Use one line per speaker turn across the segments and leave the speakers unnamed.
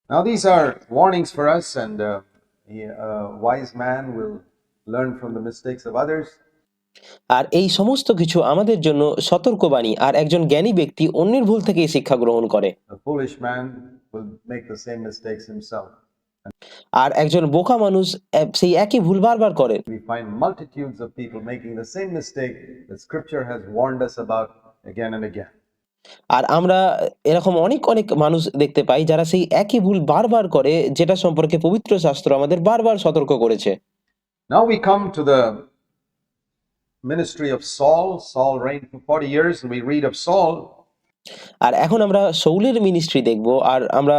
Now, these are warnings for us, and a wise man will learn from the mistakes of others.
আর এই সমস্ত কিছু আমাদের জন্য সতর্কবাণী, আর একজন জ্ঞানী ব্যক্তি অন্যের ভুল থেকে এই শিক্ষা গ্রহণ করে।
A foolish man will make the same mistakes himself.
আর একজন বোকা মানুষ সেই একই ভুল বারবার করে।
We find multitudes of people making the same mistake that Scripture has warned us about again and again.
আর আমরা এরকম অনেক অনেক মানুষ দেখতে পাই যারা সেই একই ভুল বারবার করে, যেটা সম্পর্কে পবিত্র শাস্ত্র আমাদের বারবার সতর্ক করেছে।
Now we come to the ministry of Saul. Saul reigned for 40 years, and we read of Saul.
আর এখন আমরা শৌলের মিনিস্ট্রি দেখব, আর আমরা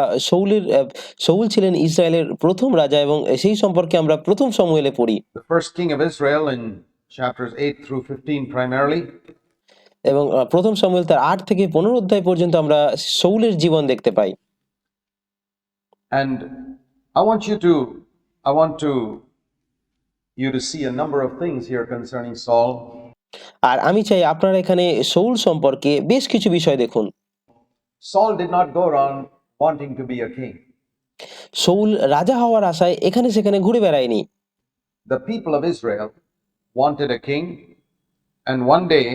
শৌল ছিলেন ইসরায়েলের প্রথম রাজা, এবং সেই সম্পর্কে আমরা প্রথম শমূয়েলে পড়ি।
The first king of Israel in chapters 8 through 15 primarily.
এবং প্রথম শমূয়েল তার 8 থেকে 15 অধ্যায় পর্যন্ত আমরা শৌলের জীবন দেখতে পাই।
And I want you to see a number of things here concerning Saul.
আর আমি চাই আপনারা এখানে শৌল সম্পর্কে বেশ কিছু বিষয় দেখুন।
Saul did not go around wanting to be a king.
Saul রাজা হওয়ার আশায় এখানে সেখানে ঘুরে বেড়ায়নি।
The people of Israel wanted a king, and one day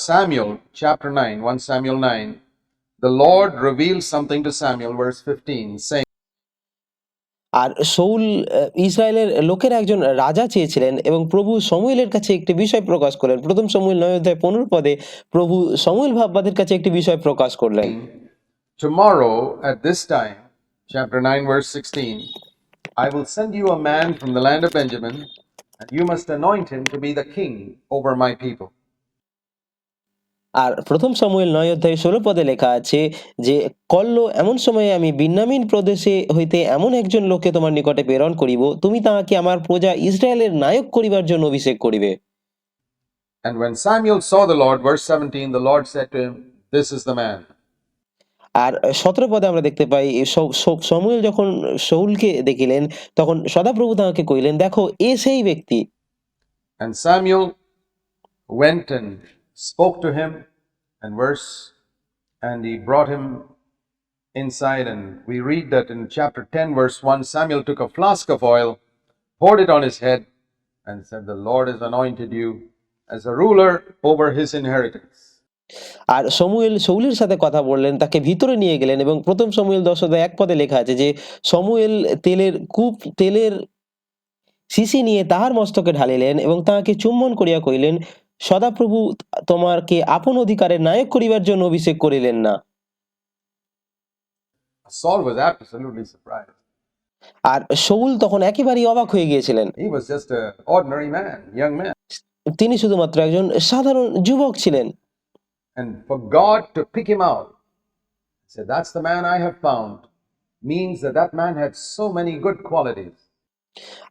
Samuel, chapter 9, 1 Samuel 9, the Lord revealed something to Samuel, verse 15, saying,
R Saul ইসরায়েলের লোকের একজন রাজা চেয়েছিলেন, এবং প্রভু শমূয়েলের কাছে একটি বিষয় প্রকাশ করলেন। প্রথম শমূয়েল 9 অধ্যায় 15 পদে প্রভু শমূয়েল ভাববাদের কাছে একটি বিষয় প্রকাশ করলেন।
Tomorrow at this time, chapter 9, verse 16, I will send you a man from the land of Benjamin, and you must anoint him to be the king over my people.
আর প্রথম শমূয়েল 9 অধ্যায় 16 পদে লেখা আছে যে, কল্য এমন সময়ে আমি বিন্যামীন প্রদেশে হইতে এমন একজন লোককে তোমার নিকটে প্রেরণ করিব, তুমি তাহাকে আমার প্রজা ইসরায়েলের নায়ক করিবার জন্য অভিষেক করিবে।
And when Samuel saw the Lord, verse 17, the Lord said to him, this is the man.
আর 17 পদে আমরা দেখতে পাই শমূয়েল যখন শৌলকে দেখিলেন, তখন সদাপ্রভু তাহাকে কহিলেন, দেখো এ সেই ব্যক্তি।
And Samuel went and spoke to him, and he brought him inside, and we read that in chapter 10, verse 1, Samuel took a flask of oil, poured it on his head, and said, the Lord has anointed you as a ruler over his inheritance.
আর শৌলের সাথে কথা বললেন, তাকে ভিতরে নিয়ে গেলেন, এবং প্রথম শমূয়েল 10 অধ্যায় 1 পদে লেখা আছে যে, শমূয়েল তেলের শিশি নিয়ে তাহার মস্তকে ঢালিলেন, এবং তাহাকে চুম্বন করিয়া কহিলেন, সদাপ্রভু তোমাকে আপন অধিকারের নায়ক করিবার জন্য অভিষেক করিলেন না।
Saul was absolutely surprised.
আর শৌল তখন একেবারেই অবাক হয়ে গিয়েছিলেন।
He was just an ordinary man, young man.
তিনি শুধুমাত্র একজন সাধারণ যুবক ছিলেন।
And for God to pick him out, say, that's the man I have found, means that man had so many good qualities.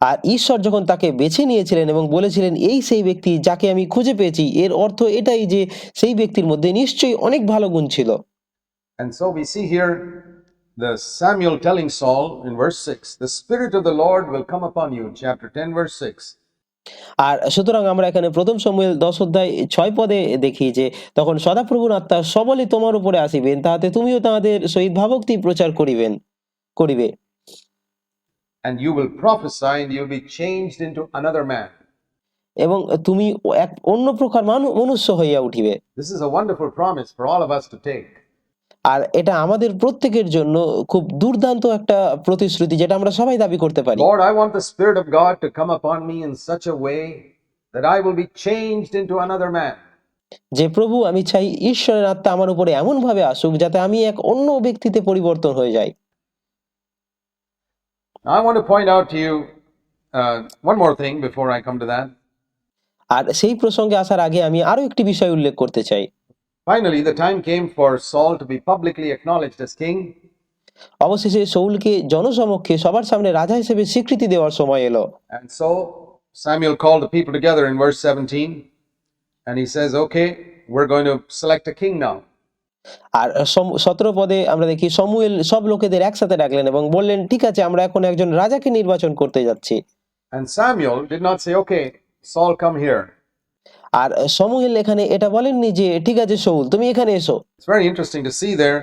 আর ঈশ্বর যখন তাকে বেছে নিয়েছিলেন এবং বলেছিলেন, এই সেই ব্যক্তি যাকে আমি খুঁজে পেয়েছি, এর অর্থ এটাই যে সেই ব্যক্তির মধ্যে নিশ্চয়ই অনেক ভালো গুণ ছিল।
And so we see here the Samuel telling Saul in verse 6, the Spirit of the Lord will come upon you, chapter 10, verse 6.
আর সুতরাং আমরা এখানে প্রথম শমূয়েল 10 অধ্যায় 6 পদে দেখি যে, তখন সদাপ্রভুর আত্মা সবলে তোমার উপরে আসিবেন, তাহাতে তুমিও তাহাদের সহিত ভাবভক্তি প্রচার করিবে।
And you will prophesy, and you will be changed into another man.
এবং তুমি এক অন্য প্রকার মনুষ্য হইয়া উঠিবে।
This is a wonderful promise for all of us to take.
আর এটা আমাদের প্রত্যেকের জন্য খুব দুর্দান্ত একটা প্রতিশ্রুতি, যেটা আমরা সবাই দাবি করতে পারি।
Lord, I want the Spirit of God to come upon me in such a way that I will be changed into another man.
যে প্রভু, আমি চাই ঈশ্বরের আত্মা আমার উপরে এমন ভাবে আসুক যাতে আমি এক অন্য ব্যক্তিতে পরিবর্তন হয়ে যাই।
I want to point out to you one more thing before I come to that.
আর সেই প্রসঙ্গে আসার আগে আমি আরো একটি বিষয় উল্লেখ করতে চাই।
Finally, the time came for Saul to be publicly acknowledged as king.
অবশেষে শৌলকে জনসমক্ষে সবার সামনে রাজা হিসেবে স্বীকৃতি দেওয়ার সময় এলো।
And so Samuel called the people together in verse 17, and he says, okay, we're going to select a king now.
আর 17 পদে আমরা দেখি শমূয়েল সব লোকেদের একসাথে ডাকলেন এবং বললেন, ঠিক আছে, আমরা এখন একজন রাজাকে নির্বাচন করতে যাচ্ছি।
And Samuel did not say, okay, Saul, come here.
আর শমূয়েল এখানে এটা বলেননি যে, ঠিক আছে শৌল, তুমি এখানে এসো।
It's very interesting to see there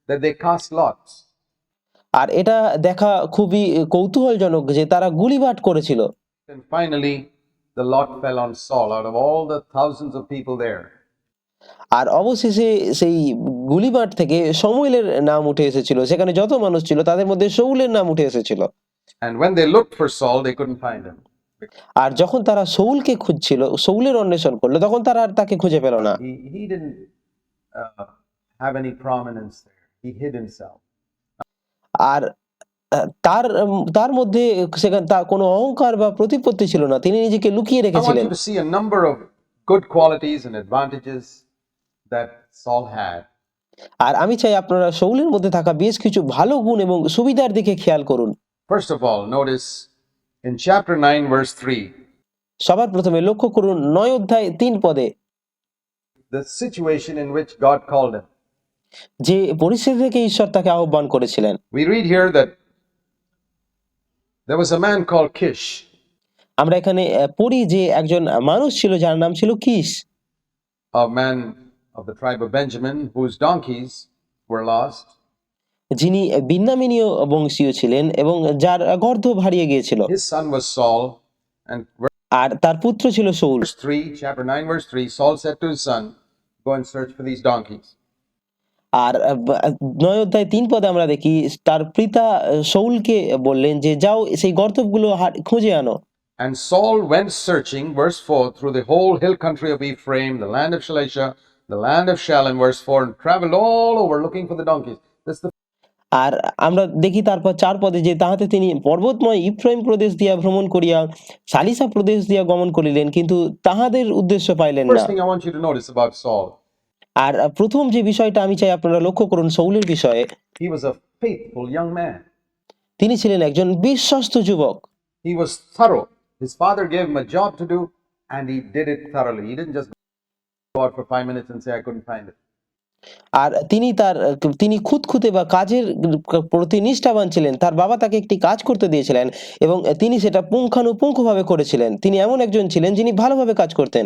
that they cast lots.
আর এটা দেখা খুবই কৌতূহলজনক যে তারা গুলিবাট করেছিল।
And finally, the lot fell on Saul out of all the thousands of people there.
আর অবশেষে সেই গুলিবাট থেকে শমূয়েলের নাম উঠে এসেছিল। সেখানে যত মানুষ ছিল তাদের মধ্যে শাউলের নাম উঠে এসেছিল।
And when they looked for Saul, they couldn't find him.
আর যখন তারা শাউলকে খুঁজছিল, শাউলের অন্বেষণ করলো, তখন তারা আর তাকে খুঁজে পেল না।
He didn't have any prominence there. He hid himself.
আর তার মধ্যে সেখানে তার কোনো অহংকার বা প্রতিপত্তি ছিল না, তিনি নিজেকে লুকিয়ে
I want
রেখেছিলেন।
you to see a number of good qualities and advantages that Saul had.
আর আমি চাই আপনারা শাউলের মধ্যে থাকা বেশ কিছু ভালো গুণ এবং সুবিধার দিকে খেয়াল করুন।
First of all, notice in chapter 9, verse 3,
সবার প্রথমে লক্ষ্য করুন 9 অধ্যায় 3 পদে
the situation in which God called him.
যে পরিস্থিতি থেকে ঈশ্বর তাকে আহ্বান করেছিলেন।
We read here that there was a man called Kish,
আমরা এখানে পড়ি যে একজন মানুষ ছিল যার নাম ছিল Kish,
a man of the tribe of Benjamin, whose donkeys were lost.
যিনি বিন্যামিনীয় বংশীয় ছিলেন এবং যার গর্দভ হারিয়ে গিয়েছিল।
His son was Saul, and
আর তার পুত্র ছিল শাউল।
verse 3, chapter 9, verse 3, Saul said to his son, go and search for these donkeys.
আর 9 অধ্যায় 3 পদে আমরা দেখি তার পিতা শাউলকে বললেন যে যাও সেই গর্দভগুলো খুঁজে আনো।
And Saul went searching, verse 4, through the whole hill country of Ephraim, the land of Shalisha, the land of Shalem, verse 4, and traveled all over looking for the donkeys. That's the
আর আমরা দেখি তারপর 4 পদে যে তাহাতে তিনি পর্বতময় Ephraim প্রদেশ দিয়া ভ্রমণ করিয়া সালিসা প্রদেশ দিয়া গমন করিলেন, কিন্তু তাহাদের উদ্দেশ্য পাইলেন না।
first thing I want you to notice about Saul.
আর প্রথম যে বিষয়টা আমি চাই আপনারা লক্ষ্য করুন শাউলের বিষয়ে,
He was a faithful young man.
তিনি ছিলেন একজন বিশ্বস্ত যুবক।
He was thorough. His father gave him a job to do, and he did it thoroughly. He didn't just go out for 5 minutes and say, I couldn't find it.
আর তিনি খুঁতখুঁতে বা কাজের প্রতি নিষ্ঠাবান ছিলেন। তার বাবা তাকে একটি কাজ করতে দিয়েছিলেন এবং তিনি সেটা পুঙ্খানুপুঙ্খভাবে করেছিলেন। তিনি এমন একজন ছিলেন যিনি ভালোভাবে কাজ করতেন।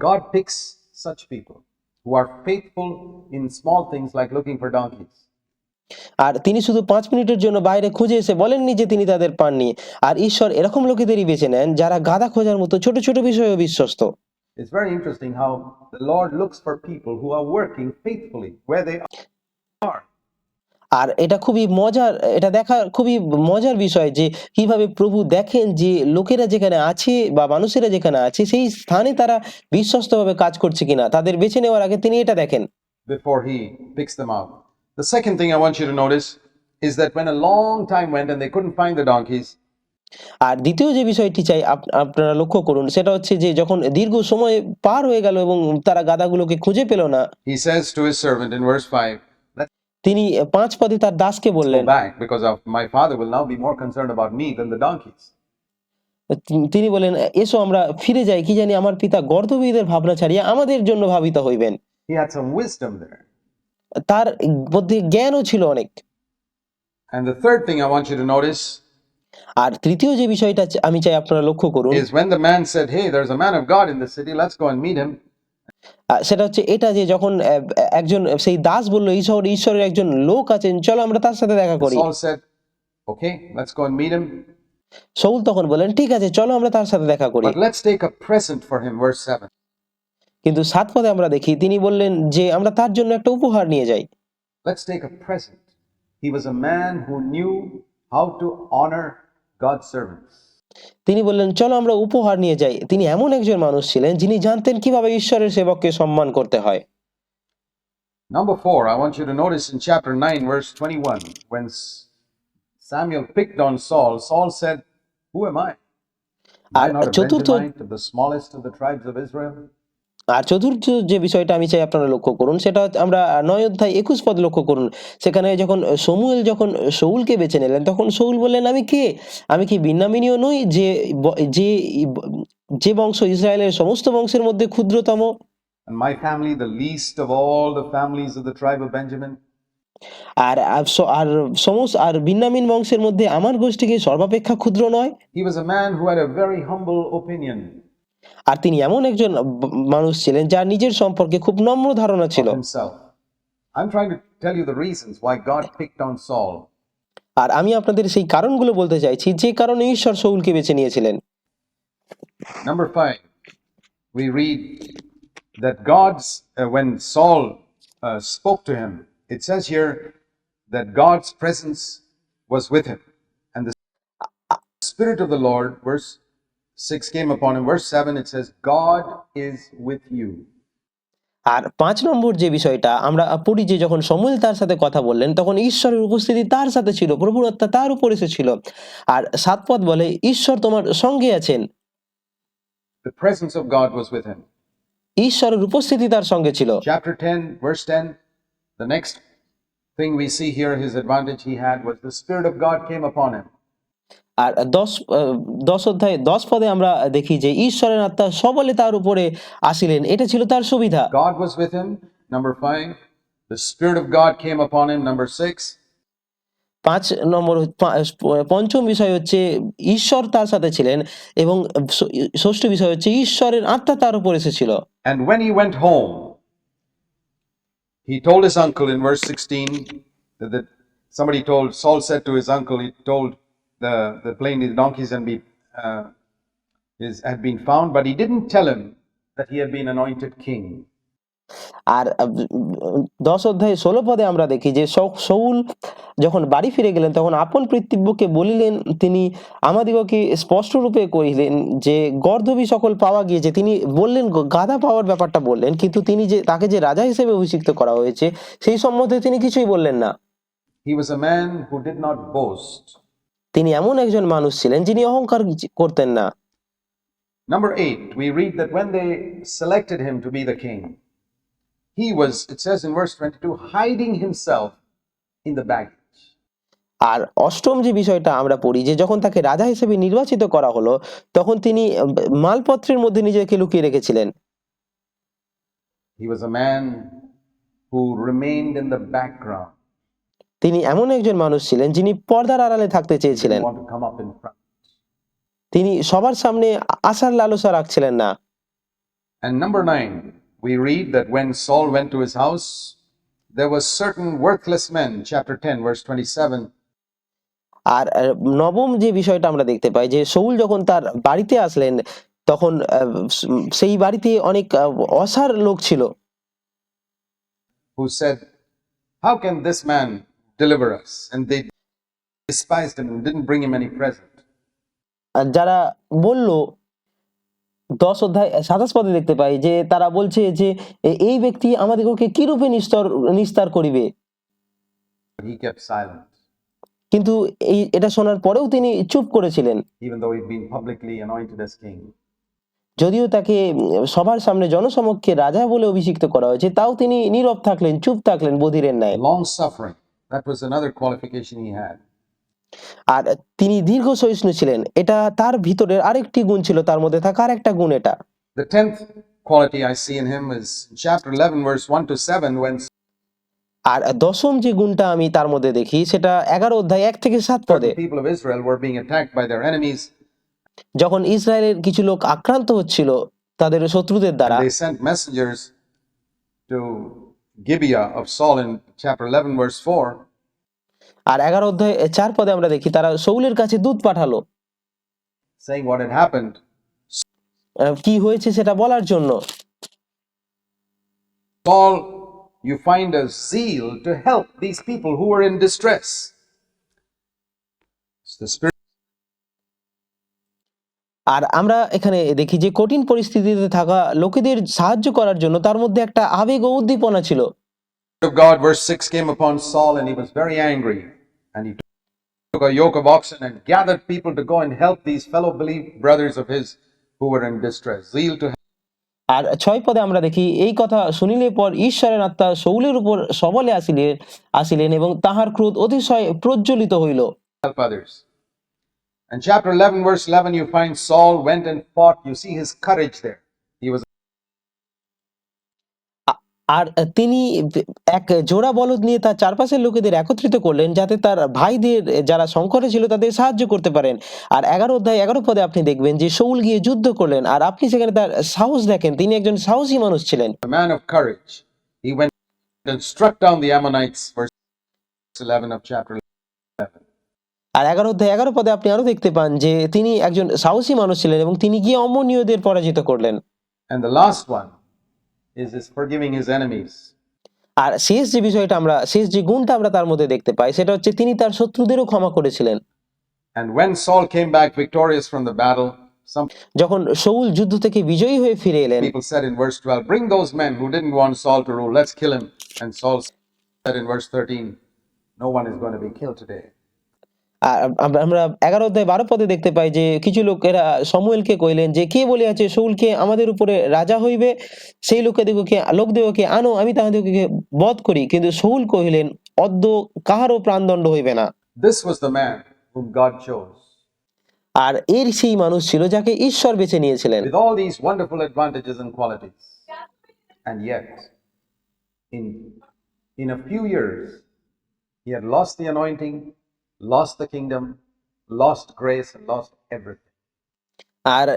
God picks such people who are faithful in small things like looking for donkeys.
আর তিনি শুধু 5 মিনিটের জন্য বাইরে খুঁজে এসে বলেননি যে তিনি তাদের পাননি। আর ঈশ্বর এরকম লোকেদেরই বেছে নেন যারা গাধা খোঁজার মতো ছোট ছোট বিষয়েও বিশ্বস্ত।
It's very interesting how the Lord looks for people who are working faithfully where they are.
আর এটা দেখা খুবই মজার বিষয় যে কিভাবে প্রভু দেখেন যে লোকেরা যেখানে আছে বা মানুষেরা যেখানে আছে সেই স্থানে তারা বিশ্বস্তভাবে কাজ করছে কিনা, তাদের বেছে নেওয়ার আগে তিনি এটা দেখেন।
Before he picks them out. The second thing I want you to notice is that when a long time went and they couldn't find the donkeys,
আর দ্বিতীয় যে বিষয়টি চাই আপনারা লক্ষ্য করুন, সেটা হচ্ছে যে যখন দীর্ঘ সময় পার হয়ে গেল এবং তারা গাধাগুলোকে খুঁজে পেল না,
he says to his servant in verse 5, let's
তিনি 5 পদে তার দাসকে
go
বললেন,
back because my father will now be more concerned about me than the donkeys.
তিনি বলেন এসো আমরা ফিরে যাই, কি জানি আমার পিতা গর্দভীদের ভাবনা ছাড়িয়া আমাদের জন্য ভাবিত হইবেন।
He had some wisdom there.
তার মধ্যে জ্ঞানও ছিল অনেক।
And the third thing I want you to notice
আর তৃতীয় যে বিষয়টা আমি চাই আপনারা লক্ষ্য করুন,
is when the man said, hey, there's a man of God in the city, let's go and meet him.
সেটা হচ্ছে এটা যে যখন একজন সেই দাস বলল এই শহরে ঈশ্বরের একজন লোক আছেন, চলো আমরা তার সাথে দেখা করি।
Saul said, okay, let's go and meet him.
শাউল তখন বলেন ঠিক আছে চলো আমরা তার সাথে দেখা করি।
But let's take a present for him, verse 7.
কিন্তু 7 পদে আমরা দেখি তিনি বললেন যে আমরা তার জন্য একটা উপহার নিয়ে যাই।
Let's take a present. He was a man who knew how to honor God's servants.
তিনি বললেন চলো আমরা উপহার নিয়ে যাই। তিনি এমন একজন মানুষ ছিলেন যিনি জানতেন কিভাবে ঈশ্বরের সেবককে সম্মান করতে হয়।
Number 4, I want you to notice in chapter 9, verse 21, when Samuel picked on Saul, Saul said, who am I? Am I not a Benjamite of the smallest of the tribes of Israel?
আর চতুর্থ যে বিষয়টা আমি চাই আপনারা লক্ষ্য করুন, সেটা আমরা 9 অধ্যায় 21 পদ লক্ষ্য করুন। সেখানে যখন শমূয়েল যখন শাউলকে বেছে নিলেন তখন শাউল বললেন আমি কে? আমি কি বিন্যামিনীয় নই যে বংশ ইসরায়েলের সমস্ত বংশের মধ্যে ক্ষুদ্রতম?
And my family the least of all the families of the tribe of Benjamin?
আর বিন্যামিন বংশের মধ্যে আমার গোষ্ঠী কি সর্বাপেক্ষা ক্ষুদ্র নয়?
He was a man who had a very humble opinion
আর তিনি এমন একজন মানুষ ছিলেন যার নিজের সম্পর্কে খুব নম্র ধারণা ছিল।
of himself. I'm trying to tell you the reasons why God picked on Saul.
আর আমি আপনাদের সেই কারণগুলো বলতে চাইছি যে কারণে ঈশ্বর শাউলকে বেছে নিয়েছিলেন।
Number 5, we read that when Saul spoke to him, it says here that God's presence was with him. And the Spirit of the Lord, verse 6 came upon him. Verse 7, it says, God is with you.
আর 5 নম্বর যে বিষয়টা আমরা পড়ি যে যখন শমূয়েল তার সাথে কথা বললেন তখন ঈশ্বরের উপস্থিতি তার সাথে ছিল, প্রভুর আত্মা তার উপর এসেছিল। আর 7 পদ বলে ঈশ্বর তোমার সঙ্গে আছেন।
The presence of God was with him.
ঈশ্বরের উপস্থিতি তার সঙ্গে ছিল।
Chapter 10, verse 10, the next thing we see here, his advantage he had was the Spirit of God came upon him.
আর 10 অধ্যায় 10 পদে আমরা দেখি যে ঈশ্বরের আত্মা সবলে তার উপরে আসিলেন, এটা ছিল তার সুবিধা।
God was with him. Number 5, the Spirit of God came upon him. Number 6,
5 নম্বর পঞ্চম বিষয় হচ্ছে ঈশ্বর তার সাথে ছিলেন এবং ষষ্ঠ বিষয় হচ্ছে ঈশ্বরের আত্মা তার উপর এসেছিল।
and when he went home, he told his uncle in verse 16 that Saul said to his uncle, he told the plain his donkeys had been found, but he didn't tell him that he had been anointed king.
আর 10 অধ্যায় 16 পদে আমরা দেখি যে শাউল যখন বাড়ি ফিরে গেলেন তখন আপন পিতৃব্যকে বলিলেন, তিনি আমাদিগকে স্পষ্ট রূপে কহিলেন যে গর্ধবী সকল পাওয়া গিয়েছে। তিনি বললেন গাধা পাওয়ার ব্যাপারটা বললেন, কিন্তু তিনি যে তাকে যে রাজা হিসেবে অভিষিক্ত করা হয়েছে সেই সম্বন্ধে তিনি কিছুই বললেন না।
He was a man who did not boast.
তিনি এমন একজন মানুষ ছিলেন যিনি অহংকার করতেন না।
Number 8, we read that when they selected him to be the king, he was, it says in verse 22, hiding himself in the baggage.
আর অষ্টম যে বিষয়টা আমরা পড়ি যে যখন তাকে রাজা হিসেবে নির্বাচিত করা হলো তখন তিনি মালপত্রের মধ্যে নিজেকে লুকিয়ে রেখেছিলেন।
He was a man who remained in the background.
তিনি এমন একজন মানুষ ছিলেন যিনি পর্দার আড়ালে থাকতে
He
চেয়েছিলেন।
didn't want to come up in front.
তিনি সবার সামনে আসার লালসা রাখছিলেন না।
And number 9, we read that when Saul went to his house, there were certain worthless men, chapter 10, verse 27.
আর নবম যে বিষয়টা আমরা দেখতে পাই যে শাউল যখন তার বাড়িতে আসলেন তখন সেই বাড়িতে অনেক অসার লোক ছিল,
Who said, how can this man deliver us? And they despised him and didn't bring him any present.
আর যারা বলল 10 অধ্যায় 27 পদে দেখতে পাই যে তারা বলছে যে এই ব্যক্তি আমাদিগকে কি রূপে নিস্তার করিবে।
He kept silent,
কিন্তু এটা শোনার পরেও তিনি চুপ করেছিলেন,
even though he'd been publicly anointed as king.
যদিও তাকে সবার সামনে জনসমক্ষে রাজা বলে অভিষিক্ত করা হয়েছে, তাও তিনি নীরব থাকলেন, চুপ থাকলেন বধিরের ন্যায়।
Long suffering, that was another qualification he had.
আর তিনি দীর্ঘ সহিষ্ণু ছিলেন, এটা তার ভিতরের আরেকটি গুণ ছিল, তার মধ্যে থাকা আরেকটা গুণ এটা।
The 10th quality I see in him is in chapter 11, verse 1 to 7, when
আর দশম যে গুণটা আমি তার মধ্যে দেখি সেটা 11 অধ্যায় 1 থেকে 7 পদে।
certain people of Israel were being attacked by their enemies.
যখন ইসরায়েলের কিছু লোক আক্রান্ত হচ্ছিল তাদের শত্রুদের দ্বারা,
They sent messengers to Gibeah of Saul in chapter 11, verse 4.
আর 11 অধ্যায় 4 পদে আমরা দেখি তারা শাউলের কাছে দূত পাঠালো
saying what had happened.
কি হয়েছে সেটা বলার জন্য।
Saul, you find a zeal to help these people who were in distress. It's the Spirit
আর আমরা এখানে দেখি যে কঠিন পরিস্থিতিতে থাকা লোকেদের সাহায্য করার জন্য তার মধ্যে একটা আবেগ ও উদ্দীপনা ছিল।
of God, verse 6, came upon Saul, and he was very angry. And he took a yoke of oxen and gathered people to go and help these fellow brothers of his who were in distress. Zeal to
আর 6 পদে আমরা দেখি এই কথা শুনিলে পর ঈশ্বরের আত্মা শাউলের উপর সবলে আসিলেন এবং তাহার ক্রোধ অতিশয় প্রজ্বলিত হইল।
help others. And chapter 11, verse 11, you find Saul went and fought. You see his courage there. He was
আর তিনি এক জোড়া বলদ নিয়ে তার চারপাশের লোকেদের একত্রিত করলেন যাতে তার ভাইদের যারা সংকটে ছিল তাদের সাহায্য করতে পারেন। আর 11 অধ্যায় 11 পদে আপনি দেখবেন যে শাউল গিয়ে যুদ্ধ করলেন, আর আপনি সেখানে তার সাহস দেখেন, তিনি একজন সাহসী মানুষ ছিলেন।
a man of courage. He went and struck down the Ammonites, verse 11 of chapter 11.
আর 11 পদে আপনি আরো দেখতে পান যে তিনি একজন সাহসী মানুষ ছিলেন এবং তিনি গিয়ে অম্মনীয়দের পরাজিত করলেন।
And the last one is his forgiving his enemies.
আর শেষ যে গুণটা আমরা তার মধ্যে দেখতে পাই সেটা হচ্ছে তিনি তার শত্রুদেরও ক্ষমা করেছিলেন।
And when Saul came back victorious from the battle, some
যখন শাউল যুদ্ধ থেকে বিজয়ী হয়ে ফিরে এলেন,
people said in verse 12, "Bring those men who didn't want Saul to rule, let's kill him." And Saul said in verse 13, "No one is going to be killed today."
আর আমরা 11 অধ্যায় 12 পদে দেখতে পাই যে কিছু লোকেরা শমূয়েলকে কইলেন যে কে বলিয়াছে শাউলকে আমাদের উপরে রাজা হইবে, সেই লোকদিগকে আনো, আমি তাহাদিগকে বধ করি। কিন্তু শাউল কহিলেন, অদ্য কাহারও প্রাণদণ্ড হইবে না।
This was the man whom God chose.
আর এর সেই মানুষ ছিল যাকে ঈশ্বর বেছে নিয়েছিলেন।
With all these wonderful advantages and qualities. And yet, in a few years, he had lost the anointing, lost the kingdom, lost grace, and lost everything.
আর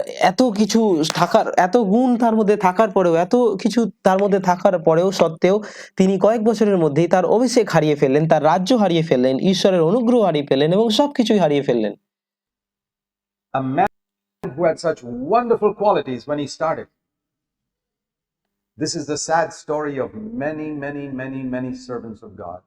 এত গুণ তার মধ্যে থাকার পরেও, এত কিছু তার মধ্যে থাকার পরেও সত্ত্বেও তিনি কয়েক বছরের মধ্যেই তার অভিষেক হারিয়ে ফেললেন, তার রাজ্য হারিয়ে ফেললেন, ঈশ্বরের অনুগ্রহ হারিয়ে ফেললেন এবং সবকিছুই হারিয়ে ফেললেন।
A man who had such wonderful qualities when he started. This is the sad story of many servants of God.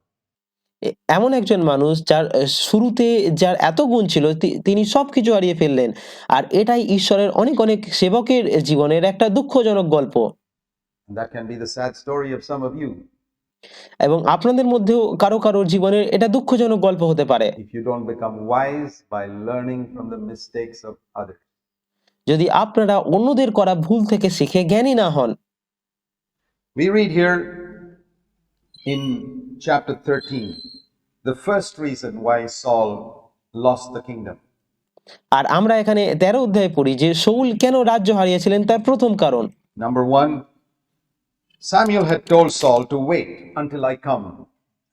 এমন একজন মানুষ যার শুরুতে যার এত গুণ ছিল তিনি সবকিছু হারিয়ে ফেললেন। আর এটাই ঈশ্বরের অনেক সেবকের জীবনের একটা দুঃখজনক গল্প।
And that can be the sad story of some of you.
এবং আপনাদের মধ্যেও কারোর জীবনের এটা দুঃখজনক গল্প হতে পারে।
If you don't become wise by learning from the mistakes of others.
যদি আপনারা অন্যদের করা ভুল থেকে শিখে জ্ঞানী না হন।
We read here in chapter 13, the first reason why Saul lost the kingdom.
আর আমরা এখানে 13 অধ্যায়ে পড়ি যে শাউল কেন রাজ্য হারিয়েছিলেন তার প্রথম কারণ।
Number 1, Samuel had told Saul to wait until I come,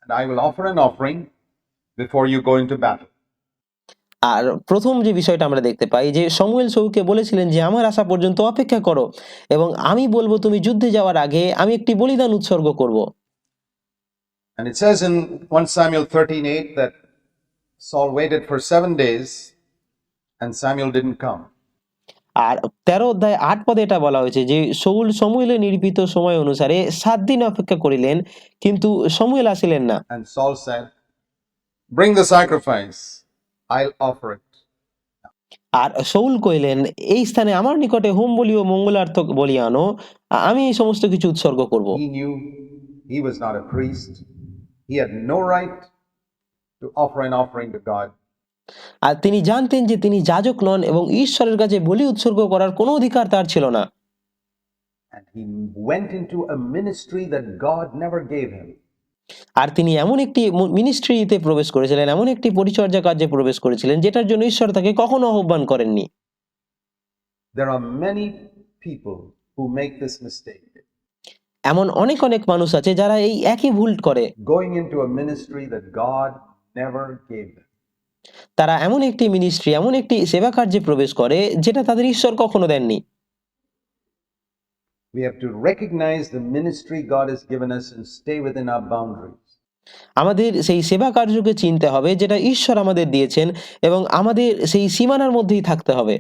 and I will offer an offering before you go into battle.
আর প্রথম যে বিষয়টা আমরা দেখতে পাই যে শমূয়েল শাউলকে বলেছিলেন যে আমার আসা পর্যন্ত অপেক্ষা করো এবং আমি বলবো তুমি যুদ্ধে যাওয়ার আগে আমি একটি বলিদান উৎসর্গ করব।
And it says in 1 Samuel 13:8 that Saul waited for 7 days and Samuel didn't come.
আর 13 অধ্যায় 8 পদে এটা বলা হয়েছে যে শাউল শমূয়েলের নির্বাচিত সময় অনুসারে 7 দিন অপেক্ষা করিলেন কিন্তু শমূয়েল আসিলেন না।
And Saul said, "Bring the sacrifice, I'll offer it."
আর শাউল কইলেন এই স্থানে আমার নিকটে হোম বলি ও মঙ্গলার্থক বলি আনো, আমি এই সমস্ত কিছু উৎসর্গ করব।
He knew he was not a priest. He had no right to offer an offering to God.
আর তিনি জানতেন যে তিনি যাজক নন এবং ঈশ্বরের কাছে বলি উৎসর্গ করার কোনো অধিকার তার ছিল না।
And he went into a ministry that God never gave him.
আর তিনি এমন একটি মিনিস্ট্রিতে প্রবেশ করেছিলেন, এমন একটি পরিচর্যা কার্যে প্রবেশ করেছিলেন যেটার জন্য ঈশ্বর তাকে কখনো আহ্বান করেননি।
There are many people who make this mistake.
এমন অনেক মানুষ আছে যারা এই একই ভুল করে।
Going into a ministry that God never gave them.
তারা এমন একটি মিনিস্ট্রি, এমন একটি সেবা কার্যে প্রবেশ করে যেটা তাদের ঈশ্বর কখনো দেননি।
We have to recognize the ministry God has given us and stay within our boundaries.
আমাদের সেই সেবা কার্যকে চিনতে হবে যেটা ঈশ্বর আমাদের দিয়েছেন এবং আমাদের সেই সীমানার মধ্যেই থাকতে হবে।